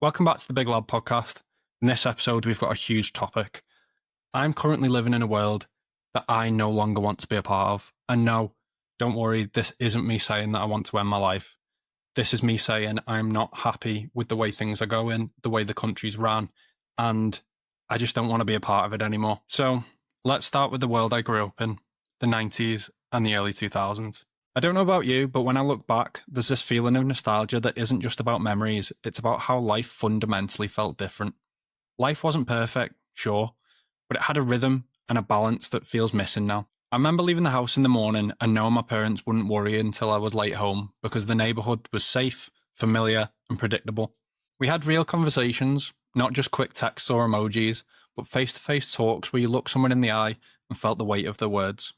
Welcome back to the Big Lab podcast. In this episode, we've got a huge topic. I'm currently living in a world that I no longer want to be a part of. And no, don't worry, this isn't me saying that I want to end my life. This is me saying I'm not happy with the way things are going, the way the country's ran, and I just don't want to be a part of it anymore. So let's start with the world I grew up in, the 90s and the early 2000s. I don't know about you, but when I look back, there's this feeling of nostalgia that isn't just about memories, it's about how life fundamentally felt different. Life wasn't perfect, sure, but it had a rhythm and a balance that feels missing now. I remember leaving the house in the morning and knowing my parents wouldn't worry until I was late home because the neighbourhood was safe, familiar, and predictable. We had real conversations, not just quick texts or emojis, but face-to-face talks where you looked someone in the eye and felt the weight of their words.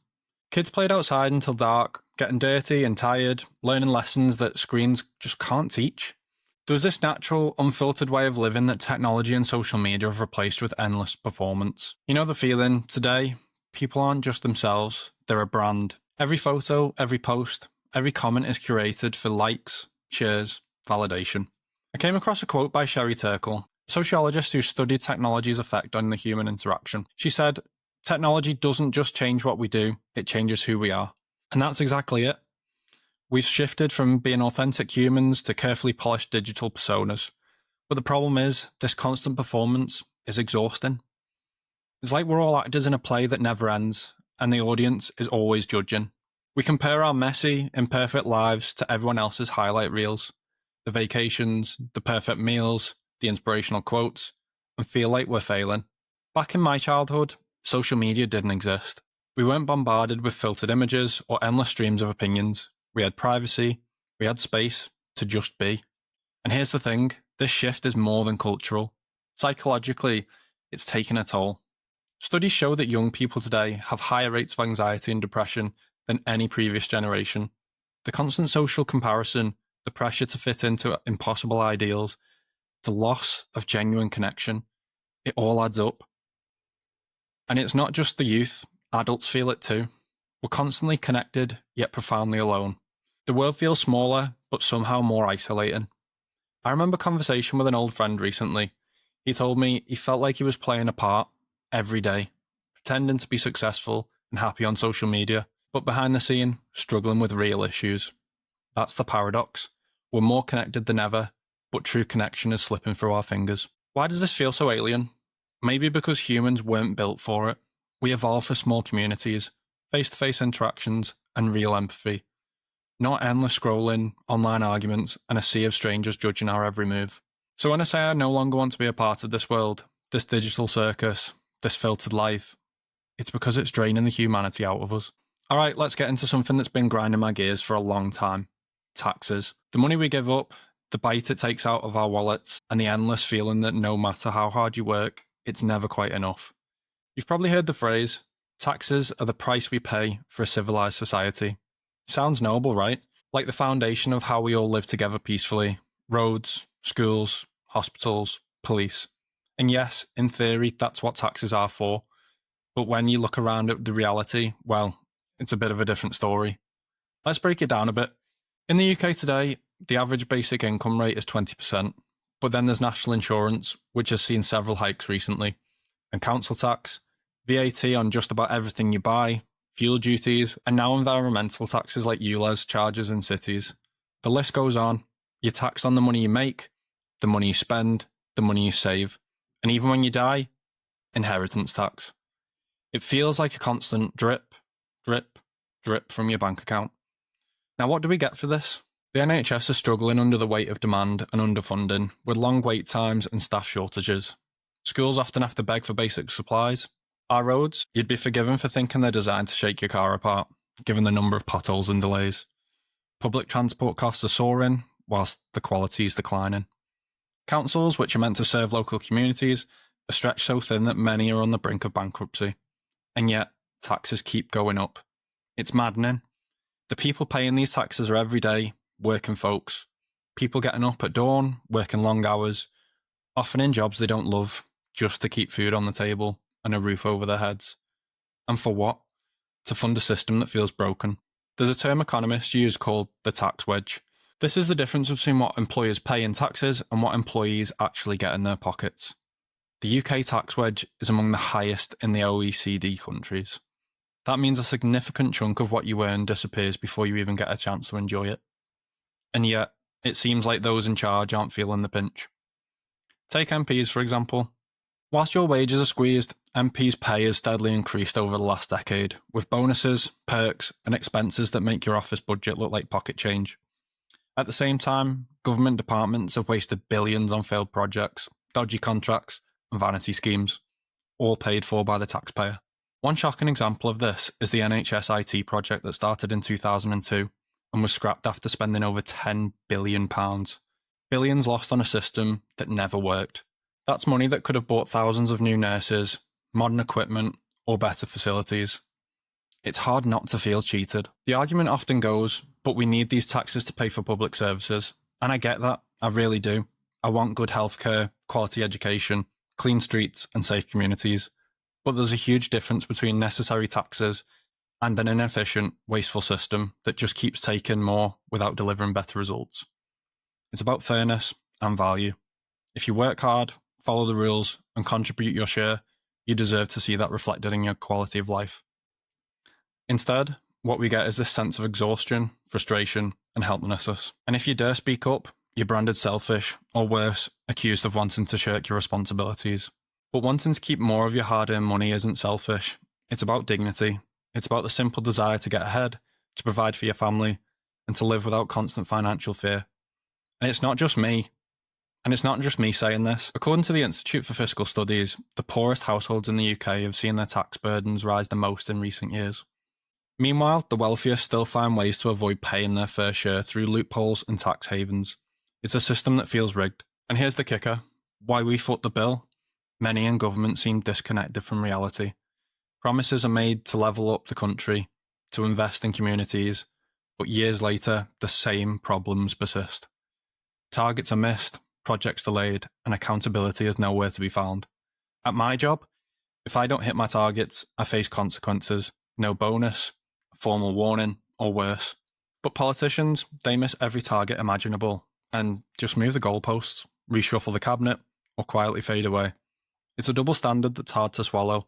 Kids played outside until dark, getting dirty and tired, learning lessons that screens just can't teach. There was this natural, unfiltered way of living that technology and social media have replaced with endless performance. You know the feeling, today, people aren't just themselves, they're a brand. Every photo, every post, every comment is curated for likes, shares, validation. I came across a quote by Sherry Turkle, a sociologist who studied technology's effect on the human interaction. She said, "Technology doesn't just change what we do, it changes who we are." And that's exactly it. We've shifted from being authentic humans to carefully polished digital personas. But the problem is, this constant performance is exhausting. It's like we're all actors in a play that never ends, and the audience is always judging. We compare our messy, imperfect lives to everyone else's highlight reels, the vacations, the perfect meals, the inspirational quotes, and feel like we're failing. Back in my childhood, social media didn't exist. We weren't bombarded with filtered images or endless streams of opinions. We had privacy, we had space to just be. And here's the thing, this shift is more than cultural. Psychologically, it's taken a toll. Studies show that young people today have higher rates of anxiety and depression than any previous generation. The constant social comparison, the pressure to fit into impossible ideals, the loss of genuine connection, it all adds up. And it's not just the youth, adults feel it too. We're constantly connected, yet profoundly alone. The world feels smaller, but somehow more isolating. I remember a conversation with an old friend recently. He told me he felt like he was playing a part every day, pretending to be successful and happy on social media, but behind the scene, struggling with real issues. That's the paradox. We're more connected than ever, but true connection is slipping through our fingers. Why does this feel so alien? Maybe because humans weren't built for it. We evolved for small communities, face-to-face interactions, and real empathy. Not endless scrolling, online arguments, and a sea of strangers judging our every move. So when I say I no longer want to be a part of this world, this digital circus, this filtered life, it's because it's draining the humanity out of us. Alright, let's get into something that's been grinding my gears for a long time. Taxes. The money we give up, the bite it takes out of our wallets, and the endless feeling that no matter how hard you work, it's never quite enough. You've probably heard the phrase, taxes are the price we pay for a civilized society. Sounds noble, right? Like the foundation of how we all live together peacefully. Roads, schools, hospitals, police. And yes, in theory, that's what taxes are for. But when you look around at the reality, well, it's a bit of a different story. Let's break it down a bit. In the UK today, the average basic income rate is 20%. But then there's national insurance, which has seen several hikes recently. And council tax, VAT on just about everything you buy, fuel duties, and now environmental taxes like ULEZ charges in cities. The list goes on. You're taxed on the money you make, the money you spend, the money you save, and even when you die, inheritance tax. It feels like a constant drip, drip, drip from your bank account. Now what do we get for this? The NHS is struggling under the weight of demand and underfunding, with long wait times and staff shortages. Schools often have to beg for basic supplies. Our roads, you'd be forgiven for thinking they're designed to shake your car apart, given the number of potholes and delays. Public transport costs are soaring, whilst the quality is declining. Councils, which are meant to serve local communities, are stretched so thin that many are on the brink of bankruptcy. And yet, taxes keep going up. It's maddening. The people paying these taxes are everyday, working folks. People getting up at dawn, working long hours, often in jobs they don't love, just to keep food on the table and a roof over their heads. And for what? To fund a system that feels broken. There's a term economists use called the tax wedge, This is the difference between what employers pay in taxes and what employees actually get in their pockets. The UK tax wedge is among the highest in the OECD countries. That means a significant chunk of what you earn disappears before you even get a chance to enjoy it. And yet, it seems like those in charge aren't feeling the pinch. Take MPs, for example. Whilst your wages are squeezed, MPs' pay has steadily increased over the last decade, with bonuses, perks, and expenses that make your office budget look like pocket change. At the same time, government departments have wasted billions on failed projects, dodgy contracts, and vanity schemes, all paid for by the taxpayer. One shocking example of this is the NHS IT project that started in 2002 and was scrapped after spending over £10 billion. Billions lost on a system that never worked. That's money that could have bought thousands of new nurses, modern equipment, or better facilities. It's hard not to feel cheated. The argument often goes, but we need these taxes to pay for public services. And I get that, I really do. I want good healthcare, quality education, clean streets, and safe communities. But there's a huge difference between necessary taxes and an inefficient, wasteful system that just keeps taking more without delivering better results. It's about fairness and value. If you work hard, follow the rules, and contribute your share, you deserve to see that reflected in your quality of life. Instead, what we get is this sense of exhaustion, frustration, and helplessness. And if you dare speak up, you're branded selfish, or worse, accused of wanting to shirk your responsibilities. But wanting to keep more of your hard-earned money isn't selfish. It's about dignity. It's about the simple desire to get ahead, to provide for your family, and to live without constant financial fear. And it's not just me. And it's not just me saying this. According to the Institute for Fiscal Studies, the poorest households in the UK have seen their tax burdens rise the most in recent years. Meanwhile, the wealthiest still find ways to avoid paying their fair share through loopholes and tax havens. It's a system that feels rigged. And here's the kicker. Why we foot the bill? Many in government seem disconnected from reality. Promises are made to level up the country, to invest in communities, but years later, the same problems persist. Targets are missed, projects delayed, and accountability is nowhere to be found. At my job, if I don't hit my targets, I face consequences. No bonus, formal warning, or worse. But politicians, they miss every target imaginable and just move the goalposts, reshuffle the cabinet, or quietly fade away. It's a double standard that's hard to swallow,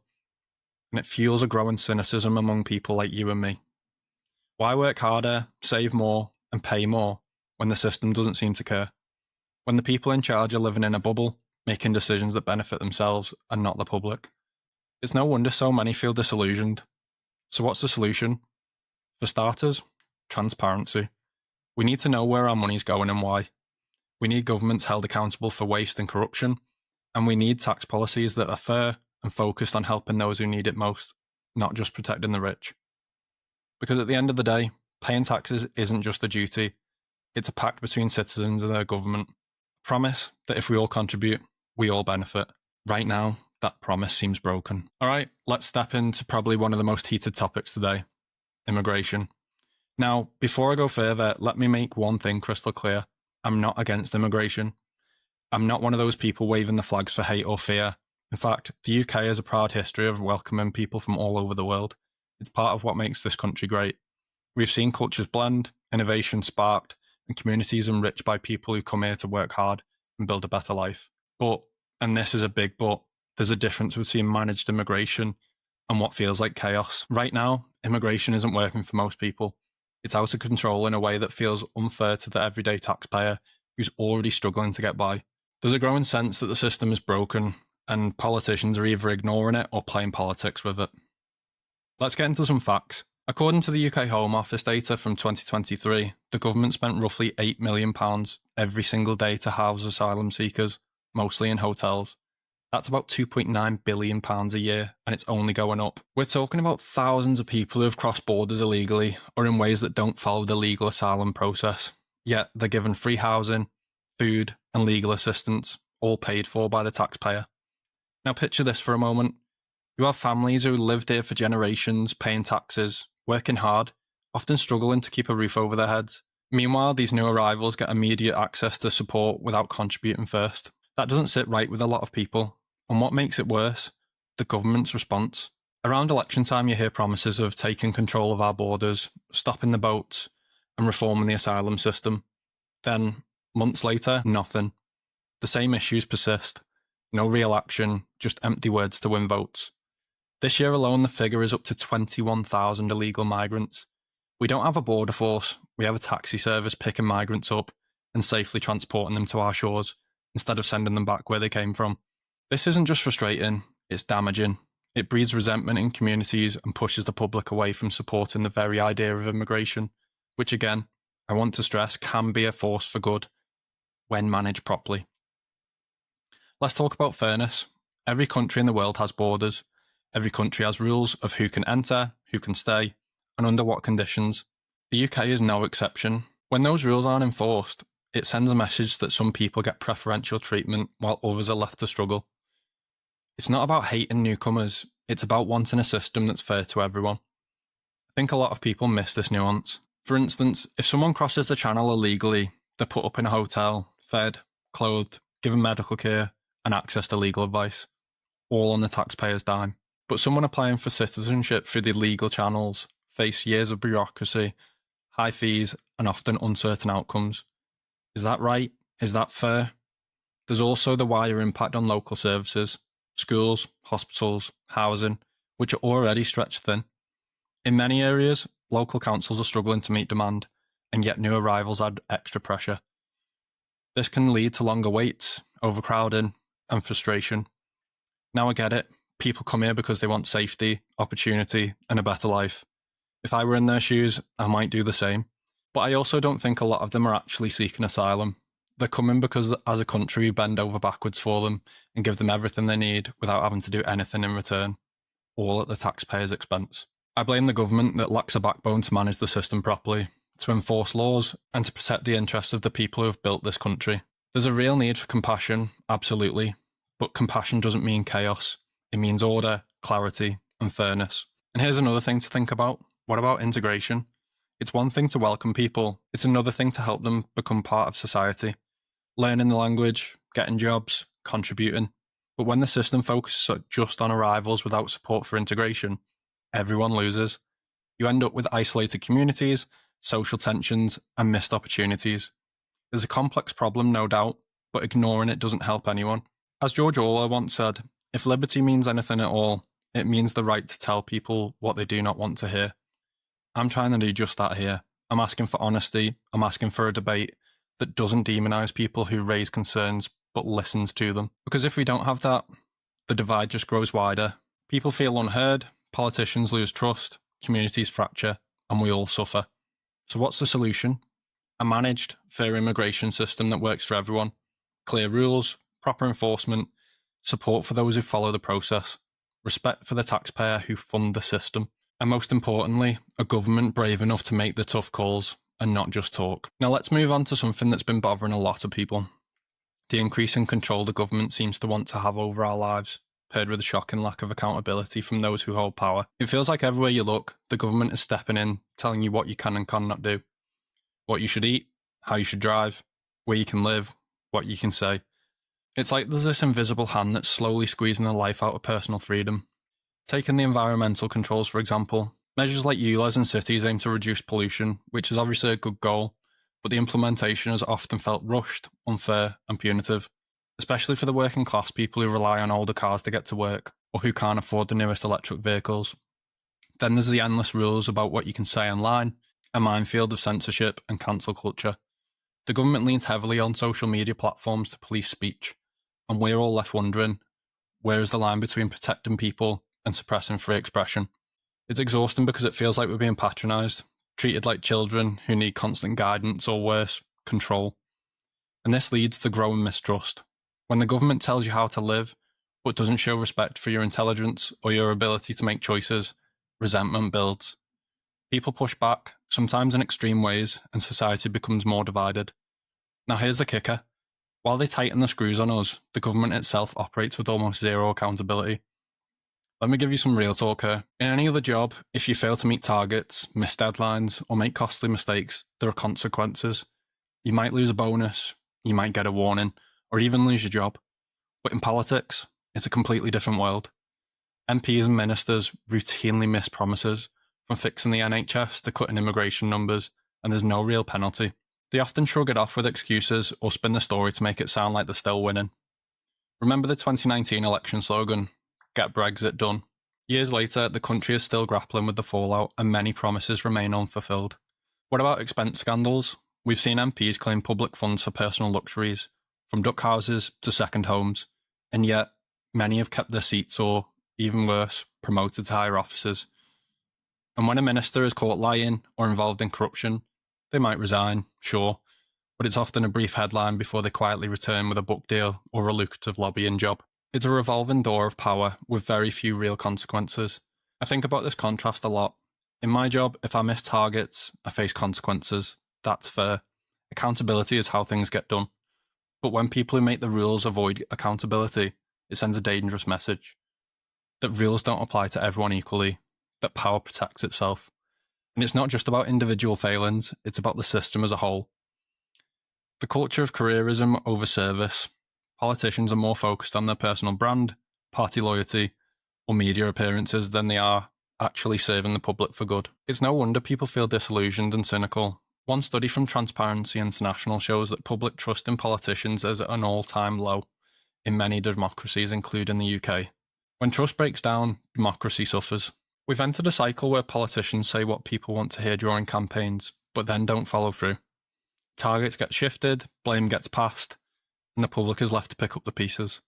and it fuels a growing cynicism among people like you and me. Why work harder, save more, and pay more when the system doesn't seem to care? When the people in charge are living in a bubble, making decisions that benefit themselves and not the public? It's no wonder so many feel disillusioned. So what's the solution? For starters, transparency. We need to know where our money's going and why. We need governments held accountable for waste and corruption, and we need tax policies that are fair and focused on helping those who need it most, not just protecting the rich. Because at the end of the day, paying taxes isn't just a duty, it's a pact between citizens and their government. A promise that if we all contribute, we all benefit. Right now, that promise seems broken. All right, let's step into probably one of the most heated topics today, immigration. Now, before I go further, let me make one thing crystal clear. I'm not against immigration. I'm not one of those people waving the flags for hate or fear. In fact, the UK has a proud history of welcoming people from all over the world. It's part of what makes this country great. We've seen cultures blend, innovation sparked, and communities enriched by people who come here to work hard and build a better life. But, and this is a big but, there's a difference between managed immigration and what feels like chaos. Right now, immigration isn't working for most people. It's out of control in a way that feels unfair to the everyday taxpayer who's already struggling to get by. There's a growing sense that the system is broken and politicians are either ignoring it or playing politics with it. Let's get into some facts. According to the UK Home Office data from 2023, the government spent roughly £8 million every single day to house asylum seekers, mostly in hotels. That's about £2.9 billion a year, and it's only going up. We're talking about thousands of people who have crossed borders illegally or in ways that don't follow the legal asylum process. Yet they're given free housing, food, and legal assistance, all paid for by the taxpayer. Now picture this for a moment. You have families who lived here for generations, paying taxes, working hard, often struggling to keep a roof over their heads. Meanwhile, these new arrivals get immediate access to support without contributing first. That doesn't sit right with a lot of people. And what makes it worse? The government's response. Around election time, you hear promises of taking control of our borders, stopping the boats, and reforming the asylum system. Then, months later, nothing. The same issues persist. No real action, just empty words to win votes. This year alone, the figure is up to 21,000 illegal migrants. We don't have a border force, we have a taxi service picking migrants up and safely transporting them to our shores, instead of sending them back where they came from. This isn't just frustrating, it's damaging. It breeds resentment in communities and pushes the public away from supporting the very idea of immigration, which again, I want to stress, can be a force for good when managed properly. Let's talk about fairness. Every country in the world has borders. Every country has rules of who can enter, who can stay, and under what conditions. The UK is no exception. When those rules aren't enforced, it sends a message that some people get preferential treatment while others are left to struggle. It's not about hating newcomers, it's about wanting a system that's fair to everyone. I think a lot of people miss this nuance. For instance, if someone crosses the channel illegally, they're put up in a hotel, fed, clothed, given medical care, and access to legal advice, all on the taxpayer's dime. But someone applying for citizenship through the legal channels face years of bureaucracy, high fees, and often uncertain outcomes. Is that right? Is that fair? There's also the wider impact on local services, schools, hospitals, housing, which are already stretched thin. In many areas, local councils are struggling to meet demand, and yet new arrivals add extra pressure. This can lead to longer waits, overcrowding, and frustration. Now I get it. People come here because they want safety, opportunity, and a better life. If I were in their shoes, I might do the same. But I also don't think a lot of them are actually seeking asylum. They're coming because as a country we bend over backwards for them and give them everything they need without having to do anything in return, all at the taxpayer's expense. I blame the government that lacks a backbone to manage the system properly, to enforce laws, and to protect the interests of the people who have built this country. There's a real need for compassion, absolutely, but compassion doesn't mean chaos. It means order, clarity, and fairness. And here's another thing to think about. What about integration? It's one thing to welcome people, it's another thing to help them become part of society. Learning the language, getting jobs, contributing. But when the system focuses just on arrivals without support for integration, everyone loses. You end up with isolated communities, social tensions, and missed opportunities. There's a complex problem, no doubt, but ignoring it doesn't help anyone. As George Orwell once said, if liberty means anything at all, it means the right to tell people what they do not want to hear. I'm trying to do just that here. I'm asking for honesty. I'm asking for a debate that doesn't demonise people who raise concerns, but listens to them. Because if we don't have that, the divide just grows wider. People feel unheard, politicians lose trust, communities fracture, and we all suffer. So what's the solution? A managed, fair immigration system that works for everyone. Clear rules, proper enforcement, support for those who follow the process, respect for the taxpayer who fund the system, and most importantly, a government brave enough to make the tough calls and not just talk. Now let's move on to something that's been bothering a lot of people. The increasing control the government seems to want to have over our lives, paired with a shocking lack of accountability from those who hold power. It feels like everywhere you look, the government is stepping in, telling you what you can and cannot do, what you should eat, how you should drive, where you can live, what you can say. It's like there's this invisible hand that's slowly squeezing the life out of personal freedom. Taking the environmental controls, for example, measures like ULEZ in cities aim to reduce pollution, which is obviously a good goal, but the implementation has often felt rushed, unfair, and punitive, especially for the working class people who rely on older cars to get to work, or who can't afford the newest electric vehicles. Then there's the endless rules about what you can say online, a minefield of censorship and cancel culture. The government leans heavily on social media platforms to police speech, and we're all left wondering, where is the line between protecting people and suppressing free expression? It's exhausting because it feels like we're being patronised, treated like children who need constant guidance or worse, control. And this leads to growing mistrust. When the government tells you how to live, but doesn't show respect for your intelligence or your ability to make choices, resentment builds. People push back, sometimes in extreme ways, and society becomes more divided. Now here's the kicker. While they tighten the screws on us, the government itself operates with almost zero accountability. Let me give you some real talk here. In any other job, if you fail to meet targets, miss deadlines, or make costly mistakes, there are consequences. You might lose a bonus, you might get a warning, or even lose your job. But in politics, it's a completely different world. MPs and ministers routinely miss promises, from fixing the NHS to cutting immigration numbers, and there's no real penalty. They often shrug it off with excuses or spin the story to make it sound like they're still winning. Remember the 2019 election slogan, "Get Brexit done"? Years later, the country is still grappling with the fallout and many promises remain unfulfilled. What about expense scandals? We've seen MPs claim public funds for personal luxuries, from duck houses to second homes, and yet many have kept their seats or, even worse, promoted to higher offices. And when a minister is caught lying or involved in corruption, they might resign, sure, but it's often a brief headline before they quietly return with a book deal or a lucrative lobbying job. It's a revolving door of power with very few real consequences. I think about this contrast a lot. In my job, if I miss targets, I face consequences. That's fair. Accountability is how things get done. But when people who make the rules avoid accountability, it sends a dangerous message. That rules don't apply to everyone equally, that power protects itself. And it's not just about individual failings, it's about the system as a whole. The culture of careerism over service. Politicians are more focused on their personal brand, party loyalty, or media appearances than they are actually serving the public for good. It's no wonder people feel disillusioned and cynical. One study from Transparency International shows that public trust in politicians is at an all-time low in many democracies, including the UK. When trust breaks down, democracy suffers. We've entered a cycle where politicians say what people want to hear during campaigns, but then don't follow through. Targets get shifted, blame gets passed, and the public is left to pick up the pieces.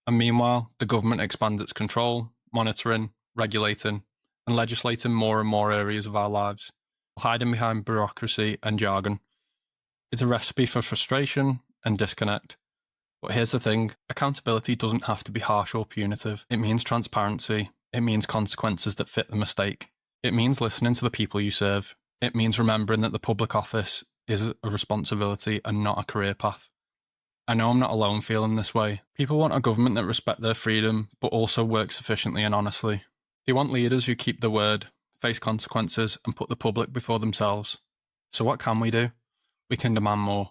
And meanwhile, the government expands its control, monitoring, regulating, and legislating more and more areas of our lives, hiding behind bureaucracy and jargon. It's a recipe for frustration and disconnect. But here's the thing, accountability doesn't have to be harsh or punitive. It means transparency. It means consequences that fit the mistake. It means listening to the people you serve. It means remembering that the public office is a responsibility and not a career path. I know I'm not alone feeling this way. People want a government that respects their freedom, but also works efficiently and honestly. They want leaders who keep their word, face consequences, and put the public before themselves. So what can we do? We can demand more.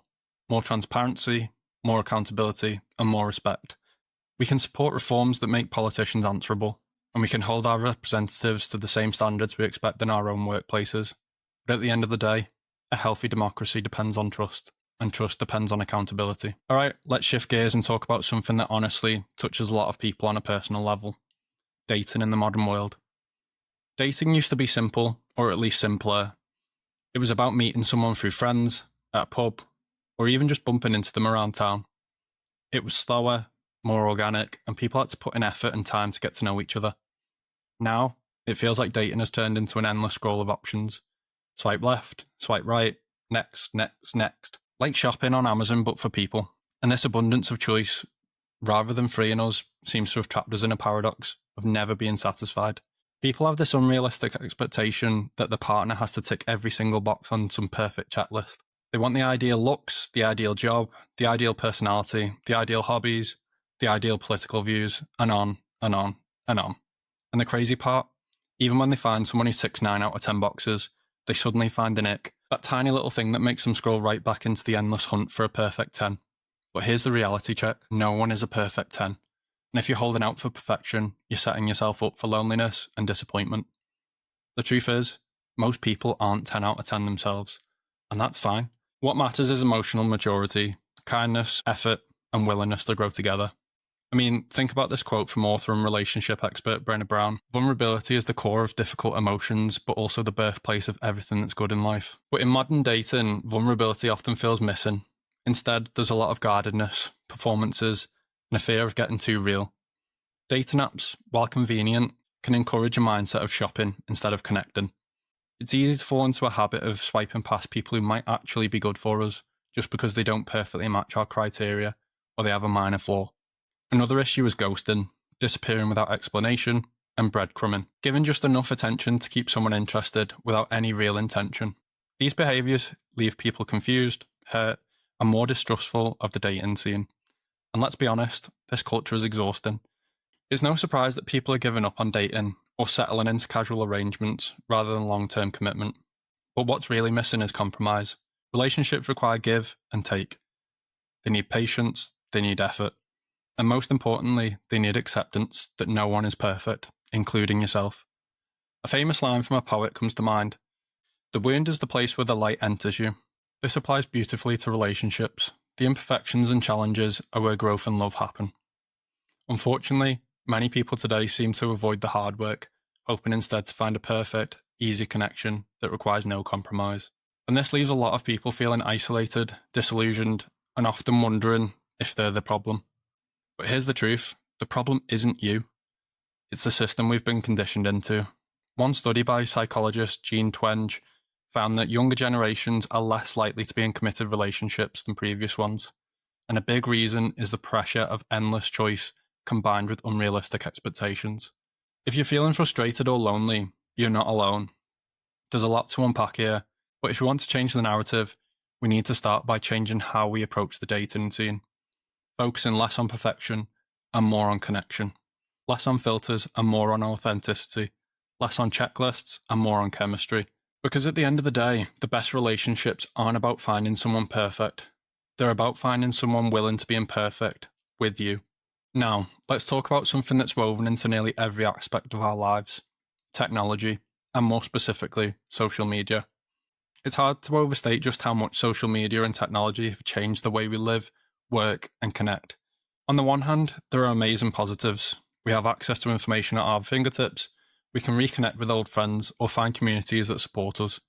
More transparency, more accountability, and more respect. We can support reforms that make politicians answerable, and we can hold our representatives to the same standards we expect in our own workplaces. But at the end of the day, a healthy democracy depends on trust, and trust depends on accountability. All right, let's shift gears and talk about something that honestly touches a lot of people on a personal level. Dating in the modern world. Dating used to be simple, or at least simpler. It was about meeting someone through friends, at a pub, or even just bumping into them around town. It was slower, more organic, and people had to put in effort and time to get to know each other. Now, it feels like dating has turned into an endless scroll of options. Swipe left, swipe right, next, next, next. Like shopping on Amazon, but for people. And this abundance of choice, rather than freeing us, seems to have trapped us in a paradox of never being satisfied. People have this unrealistic expectation that the partner has to tick every single box on some perfect checklist. They want the ideal looks, the ideal job, the ideal personality, the ideal hobbies, the ideal political views, and on, and on, and on. And the crazy part, even when they find someone who ticks 9 out of 10 boxes, they suddenly find an ick, that tiny little thing that makes them scroll right back into the endless hunt for a perfect 10. But here's the reality check, no one is a perfect 10. And if you're holding out for perfection, you're setting yourself up for loneliness and disappointment. The truth is, most people aren't 10 out of 10 themselves, and that's fine. What matters is emotional maturity, kindness, effort, and willingness to grow together. I mean, think about this quote from author and relationship expert Brené Brown. Vulnerability is the core of difficult emotions, but also the birthplace of everything that's good in life. But in modern dating, vulnerability often feels missing. Instead, there's a lot of guardedness, performances, and a fear of getting too real. Dating apps, while convenient, can encourage a mindset of shopping instead of connecting. It's easy to fall into a habit of swiping past people who might actually be good for us, just because they don't perfectly match our criteria, or they have a minor flaw. Another issue is ghosting, disappearing without explanation, and breadcrumbing, giving just enough attention to keep someone interested without any real intention. These behaviours leave people confused, hurt, and more distrustful of the dating scene. And let's be honest, this culture is exhausting. It's no surprise that people are giving up on dating or settling into casual arrangements rather than long-term commitment. But what's really missing is compromise. Relationships require give and take. They need patience, they need effort. And most importantly, they need acceptance that no one is perfect, including yourself. A famous line from a poet comes to mind. The wound is the place where the light enters you. This applies beautifully to relationships. The imperfections and challenges are where growth and love happen. Unfortunately, many people today seem to avoid the hard work, hoping instead to find a perfect, easy connection that requires no compromise. And this leaves a lot of people feeling isolated, disillusioned, and often wondering if they're the problem. But here's the truth, the problem isn't you. It's the system we've been conditioned into. One study by psychologist Jean Twenge found that younger generations are less likely to be in committed relationships than previous ones. And a big reason is the pressure of endless choice combined with unrealistic expectations. If you're feeling frustrated or lonely, you're not alone. There's a lot to unpack here, but if we want to change the narrative, we need to start by changing how we approach the dating scene, focusing less on perfection and more on connection, less on filters and more on authenticity, less on checklists and more on chemistry. Because at the end of the day, the best relationships aren't about finding someone perfect. They're about finding someone willing to be imperfect with you. Now, let's talk about something that's woven into nearly every aspect of our lives: technology, and more specifically, social media. It's hard to overstate just how much social media and technology have changed the way we live, work, and connect. On the one hand, there are amazing positives. We have access to information at our fingertips. We can reconnect with old friends or find communities that support us.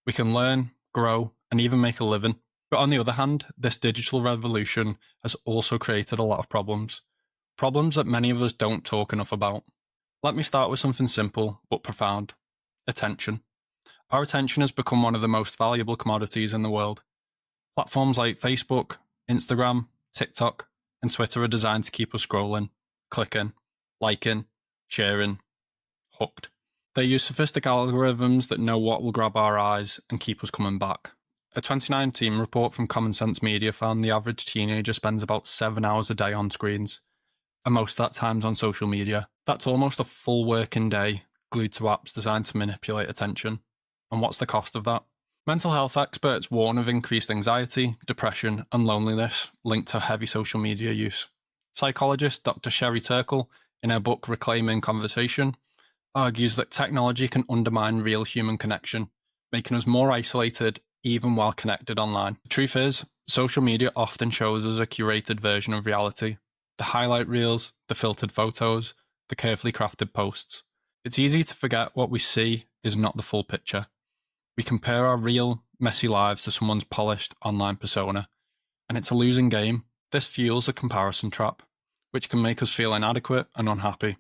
We can learn, grow, and even make a living. But on the other hand, this digital revolution has also created a lot of problems. Problems that many of us don't talk enough about. Let me start with something simple but profound: attention. Our attention has become one of the most valuable commodities in the world. Platforms like Facebook, Instagram, TikTok, and Twitter are designed to keep us scrolling, clicking, liking, sharing, hooked. They use sophisticated algorithms that know what will grab our eyes and keep us coming back. A 2019 report from Common Sense Media found the average teenager spends about 7 hours a day on screens, and most of that time's on social media. That's almost a full working day glued to apps designed to manipulate attention. And what's the cost of that? Mental health experts warn of increased anxiety, depression, and loneliness linked to heavy social media use. Psychologist Dr. Sherry Turkle, in her book Reclaiming Conversation, argues that technology can undermine real human connection, making us more isolated even while connected online. The truth is, social media often shows us a curated version of reality. The highlight reels, the filtered photos, the carefully crafted posts. It's easy to forget what we see is not the full picture. We compare our real, messy lives to someone's polished online persona, and it's a losing game. This fuels a comparison trap, which can make us feel inadequate and unhappy.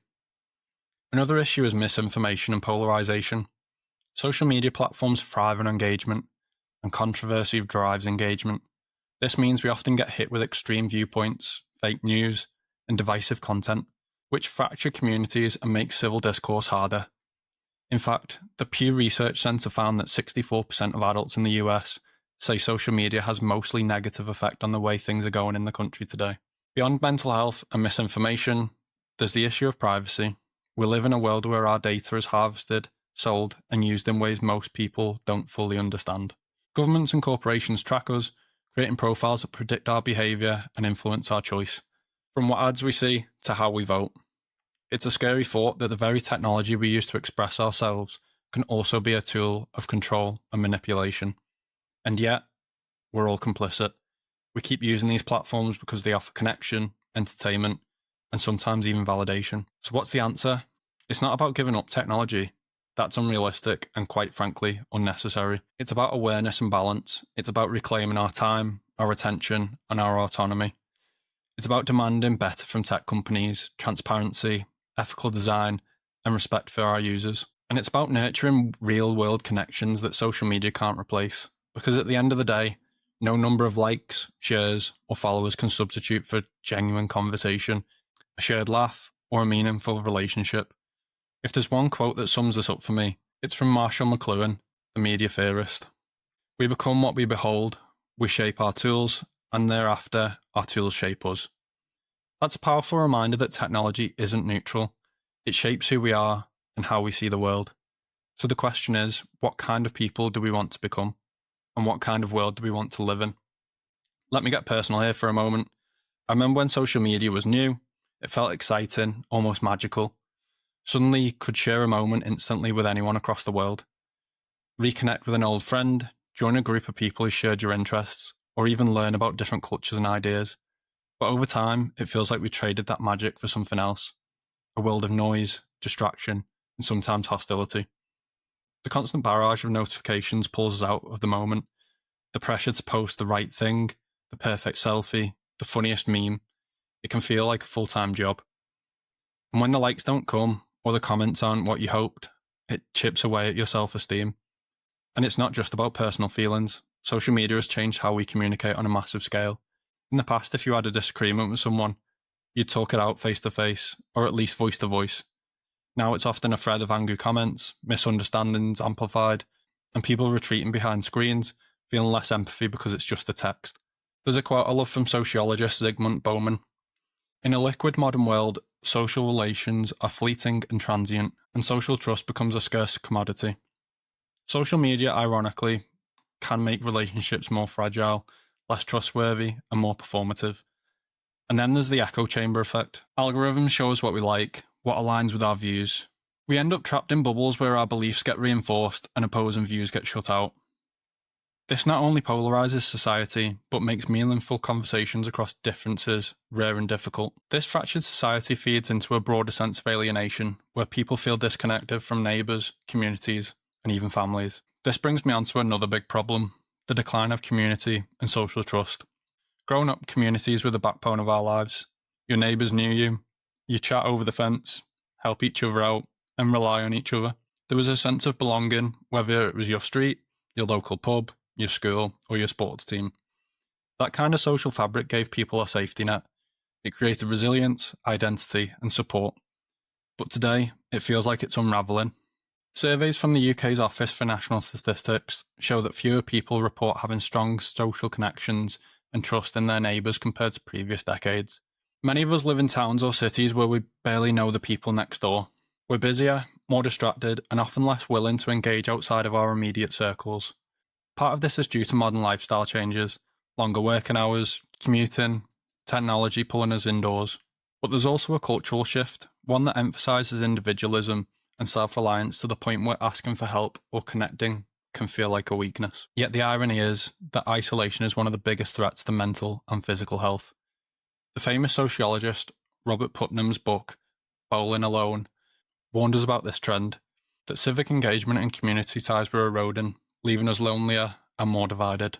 Another issue is misinformation and polarization. Social media platforms thrive on engagement, and controversy drives engagement. This means we often get hit with extreme viewpoints, fake news, and divisive content, which fracture communities and make civil discourse harder. In fact, the Pew Research Center found that 64% of adults in the US say social media has mostly negative effect on the way things are going in the country today. Beyond mental health and misinformation, there's the issue of privacy. We live in a world where our data is harvested, sold, and used in ways most people don't fully understand. Governments and corporations track us, creating profiles that predict our behaviour and influence our choice, from what ads we see to how we vote. It's a scary thought that the very technology we use to express ourselves can also be a tool of control and manipulation. And yet, we're all complicit. We keep using these platforms because they offer connection, entertainment, and sometimes even validation. So what's the answer? It's not about giving up technology. That's unrealistic and, quite frankly, unnecessary. It's about awareness and balance. It's about reclaiming our time, our attention, and our autonomy. It's about demanding better from tech companies, transparency, ethical design, and respect for our users. And it's about nurturing real-world connections that social media can't replace. Because at the end of the day, no number of likes, shares, or followers can substitute for genuine conversation, a shared laugh, or a meaningful relationship. If there's one quote that sums this up for me, it's from Marshall McLuhan, the media theorist. We become what we behold, we shape our tools, and thereafter, our tools shape us. That's a powerful reminder that technology isn't neutral. It shapes who we are and how we see the world. So the question is, what kind of people do we want to become? And what kind of world do we want to live in? Let me get personal here for a moment. I remember when social media was new, it felt exciting, almost magical. Suddenly you could share a moment instantly with anyone across the world. Reconnect with an old friend, join a group of people who shared your interests, or even learn about different cultures and ideas. But over time, it feels like we traded that magic for something else, a world of noise, distraction, and sometimes hostility. The constant barrage of notifications pulls us out of the moment. The pressure to post the right thing, the perfect selfie, the funniest meme, it can feel like a full-time job. And when the likes don't come, or the comments aren't what you hoped, it chips away at your self-esteem. And it's not just about personal feelings. Social media has changed how we communicate on a massive scale. In the past, if you had a disagreement with someone, you'd talk it out face to face, or at least voice to voice. Now it's often a thread of angry comments, misunderstandings amplified, and people retreating behind screens, feeling less empathy because it's just a text. There's a quote I love from sociologist Zygmunt Bauman. In a liquid modern world, social relations are fleeting and transient, and social trust becomes a scarce commodity. Social media, ironically, can make relationships more fragile, less trustworthy, and more performative. And then there's the echo chamber effect. Algorithms show us what we like, what aligns with our views. We end up trapped in bubbles where our beliefs get reinforced and opposing views get shut out. This not only polarizes society, but makes meaningful conversations across differences rare and difficult. This fractured society feeds into a broader sense of alienation, where people feel disconnected from neighbours, communities, and even families. This brings me on to another big problem, the decline of community and social trust. Growing up, communities were the backbone of our lives. Your neighbours knew you, you chat over the fence, help each other out, and rely on each other. There was a sense of belonging, whether it was your street, your local pub, your school, or your sports team. That kind of social fabric gave people a safety net. It created resilience, identity, and support. But today, it feels like it's unravelling. Surveys from the UK's Office for National Statistics show that fewer people report having strong social connections and trust in their neighbours compared to previous decades. Many of us live in towns or cities where we barely know the people next door. We're busier, more distracted, and often less willing to engage outside of our immediate circles. Part of this is due to modern lifestyle changes, longer working hours, commuting, technology pulling us indoors. But there's also a cultural shift, one that emphasises individualism and self-reliance to the point where asking for help or connecting can feel like a weakness. Yet the irony is that isolation is one of the biggest threats to mental and physical health. The famous sociologist Robert Putnam's book, Bowling Alone, warned us about this trend, that civic engagement and community ties were eroding, leaving us lonelier and more divided.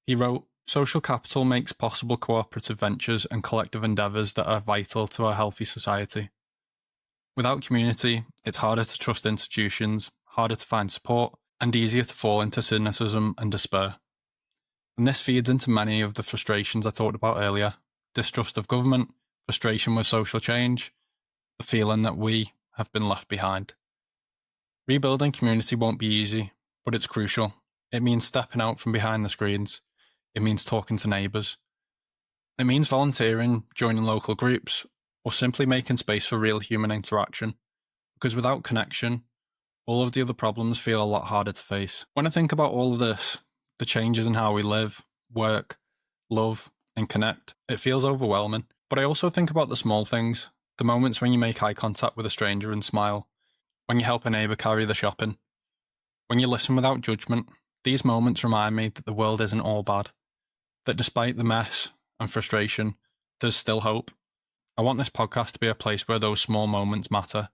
He wrote, "Social capital makes possible cooperative ventures and collective endeavours that are vital to a healthy society. Without community, it's harder to trust institutions, harder to find support, and easier to fall into cynicism and despair." And this feeds into many of the frustrations I talked about earlier: distrust of government, frustration with social change, the feeling that we have been left behind. Rebuilding community won't be easy, but it's crucial. It means stepping out from behind the screens. It means talking to neighbours. It means volunteering, joining local groups, or simply making space for real human interaction. Because without connection, all of the other problems feel a lot harder to face. When I think about all of this, the changes in how we live, work, love, and connect, it feels overwhelming. But I also think about the small things, the moments when you make eye contact with a stranger and smile, when you help a neighbour carry the shopping, when you listen without judgment. These moments remind me that the world isn't all bad, that despite the mess and frustration, there's still hope. I want this podcast to be a place where those small moments matter,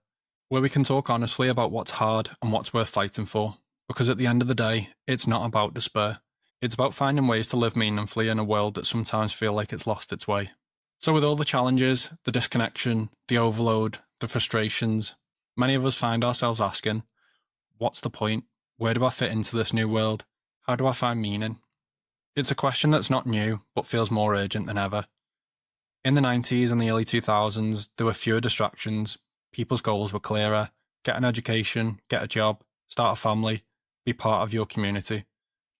where we can talk honestly about what's hard and what's worth fighting for, because at the end of the day, it's not about despair. It's about finding ways to live meaningfully in a world that sometimes feels like it's lost its way. So with all the challenges, the disconnection, the overload, the frustrations, many of us find ourselves asking, what's the point? Where do I fit into this new world? How do I find meaning? It's a question that's not new, but feels more urgent than ever. In the 90s and the early 2000s, there were fewer distractions. People's goals were clearer: get an education, get a job, start a family, be part of your community.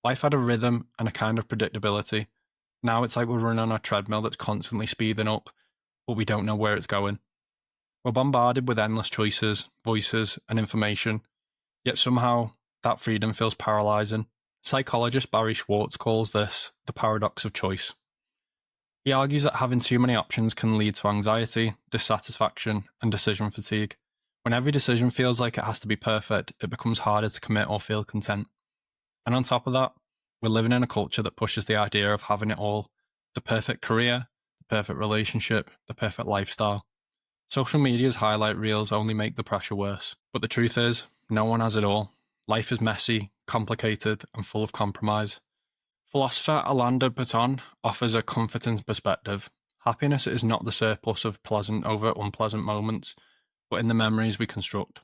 Life had a rhythm and a kind of predictability. Now it's like we're running on a treadmill that's constantly speeding up, but we don't know where it's going. We're bombarded with endless choices, voices, and information, yet somehow that freedom feels paralysing. Psychologist Barry Schwartz calls this the paradox of choice. He argues that having too many options can lead to anxiety, dissatisfaction, and decision fatigue. When every decision feels like it has to be perfect, it becomes harder to commit or feel content. And on top of that, We're living in a culture that pushes the idea of having it all: the perfect career, the perfect relationship, the perfect lifestyle. Social media's highlight reels only make the pressure worse. But the truth is, no one has it all. Life is messy, complicated, and full of compromise. Philosopher Alain de Botton offers a comforting perspective. Happiness is not the surplus of pleasant over unpleasant moments, but in the memories we construct.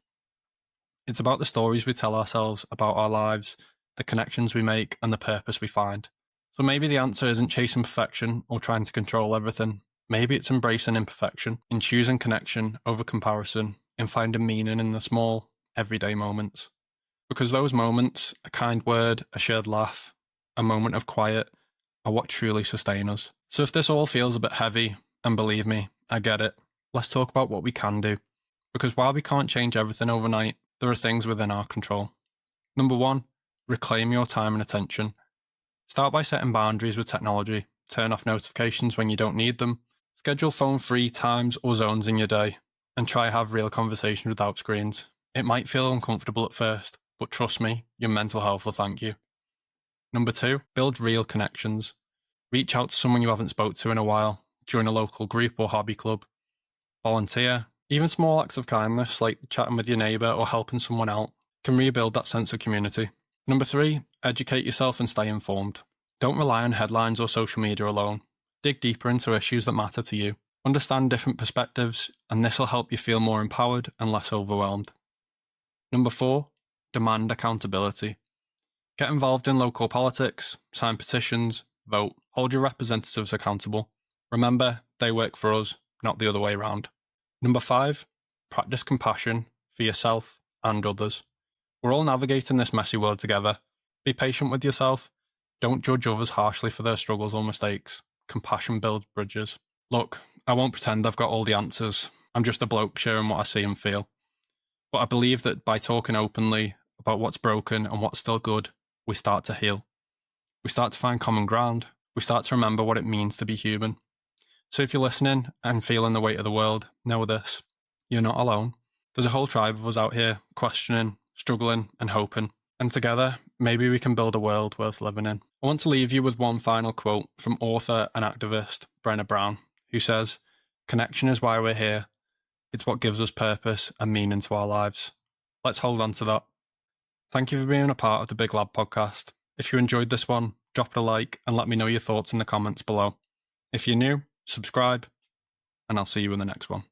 It's about the stories we tell ourselves about our lives, the connections we make, and the purpose we find. So maybe the answer isn't chasing perfection or trying to control everything. Maybe it's embracing imperfection, in choosing connection over comparison, in finding meaning in the small, everyday moments. Because those moments, a kind word, a shared laugh, a moment of quiet, are what truly sustain us. So if this all feels a bit heavy, and believe me, I get it, let's talk about what we can do. Because while we can't change everything overnight, there are things within our control. Number 1, reclaim your time and attention. Start by setting boundaries with technology. Turn off notifications when you don't need them. Schedule phone-free times or zones in your day, and try have real conversations without screens. It might feel uncomfortable at first, but trust me, your mental health will thank you. Number 2, build real connections. Reach out to someone you haven't spoke to in a while. Join a local group or hobby club. Volunteer. Even small acts of kindness, like chatting with your neighbour or helping someone out, can rebuild that sense of community. Number 3, educate yourself and stay informed. Don't rely on headlines or social media alone. Dig deeper into issues that matter to you. Understand different perspectives, and this will help you feel more empowered and less overwhelmed. Number 4, demand accountability. Get involved in local politics, sign petitions, vote, hold your representatives accountable. Remember, they work for us, not the other way around. Number 5, practice compassion for yourself and others. We're all navigating this messy world together. Be patient with yourself. Don't judge others harshly for their struggles or mistakes. Compassion builds bridges. Look, I won't pretend I've got all the answers. I'm just a bloke sharing what I see and feel. But I believe that by talking openly about what's broken and what's still good, we start to heal. We start to find common ground. We start to remember what it means to be human. So if you're listening and feeling the weight of the world, know this: you're not alone. There's a whole tribe of us out here questioning, struggling, and hoping. And together, maybe we can build a world worth living in. I want to leave you with one final quote from author and activist Brené Brown, who says, "Connection is why we're here. It's what gives us purpose and meaning to our lives." Let's hold on to that. Thank you for being a part of the Big Lab podcast. If you enjoyed this one, drop it a like and let me know your thoughts in the comments below. If you're new, subscribe, and I'll see you in the next one.